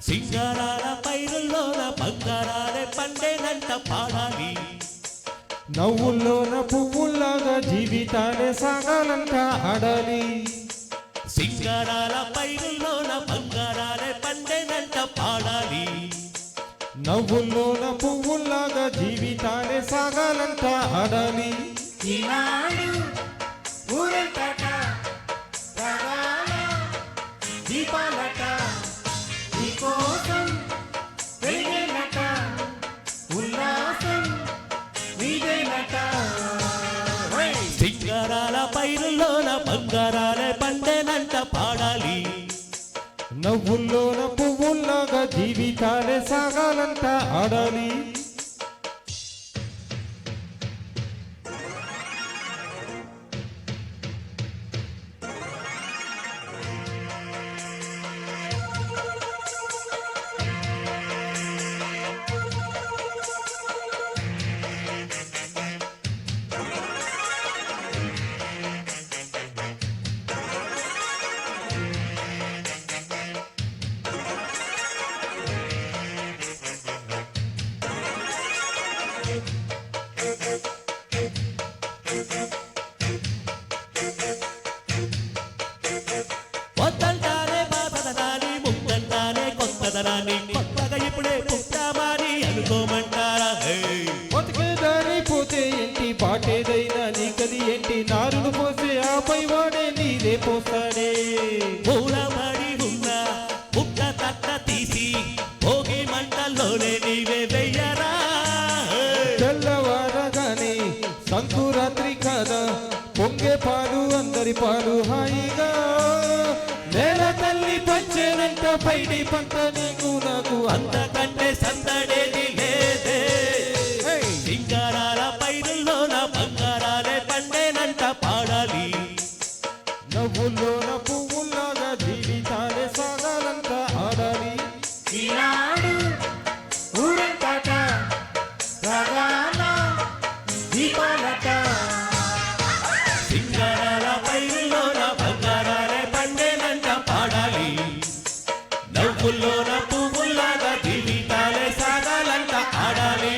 సింగారాల పైరుల్లోన బంగారాలే పండేనంట పాడాలి. నవ్వుల్లోన పువ్వుల్లాగా జీవితాలే సాగాలంట ఆడాలి. సింగారాల పైరుల్లోన బంగారాలే పండేనంట పాడాలి. నవ్వుల్లోన పువ్వుల్లాగా జీవితాలే సాగాలంట ఆడాలి. ఈనాడు ఊరంతట రాగాల దీపాలట నీకోసం వెలిగేనట ఉల్లాసం నీదేనట. సింగారాల పైరుల్లోన బంగారాలే పండేనంట పాడాలి. నవ్వుల్లోన పువ్వుల్లాగా జీవితాలే సాగాలంట ఆడాలి. వద్దంటానే బాధదనాన్ని ముందంటానే కొత్తదనాన్ని కొత్తగా ఇప్పుడే పుట్టామని అనుకోమంటారా? బతికేదారి పోతే ఏంటి పాటేదైనా నీకది ఏంటి నారును పోసే ఆపై వాడే నీదే పోస్తాడే. పూలబడి ఉన్న పుట్ట తట్ట తీసి భోగి మంటల్లోనే నీవే వెయ్యరా. తెల్లవారగానే సంకురాత్రి కాదా పొంగే పాలు అందరి పాలు హాయిగా నేల తల్లి పంచేనంట పైడి పంట నీకు నాకు అంతకంటే సందడేది లేదే. సింగారాల పైరుల్లోన బంగారాలే పండేనంట పాడాలి. నవ్వుల్లోన పువ్వుల్లాగా జీవితాలే సాగాలంట ఆడాలి. ఈనాడు ఊరంతట రాగాల దీపాలట సింగారాల పైరుల్లోన బంగారాలే పండేనంట పాడాలి. నవ్వుల్లోన పువ్వుల్లాగా జీవితాలే సాగాలంట ఆడాలి.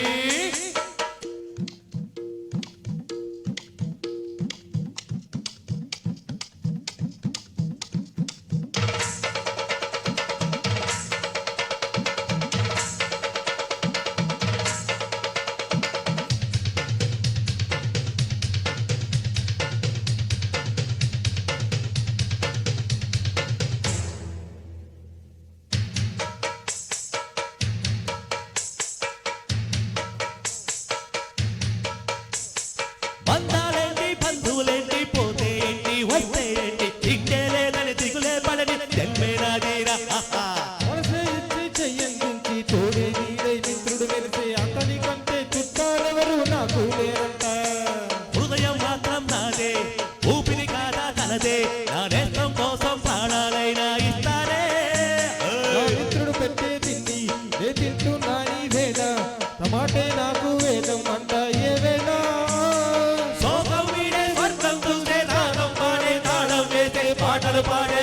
బంధాలేంటి బంధువులేంటి పోతే ఏంటి వస్తే ఏంటి దిక్కే లేదని దిగులే పడని జన్మేనాదీరా. మనసే ఇచ్చి చెయ్యందించి తోడే నీడై మిత్రుడు వెలిసే అతని కంటే చుట్టాలెవరు నాకు లేరంట. హృదయం మాత్రం నాదే ఊపిరి కాదా తనదే నా నేస్తం కోసం ప్రాణాలైనా ఇస్తానే. నా మిత్రుడు పెట్టే తిండి నే తింటున్నా ఈ వేళ టమాటే నాకు వేదం అంట ఏ వేళ. సోగం వీడే స్వర్గం చూసే రాగం పాడే తాళం వేసే పాటలు పాడే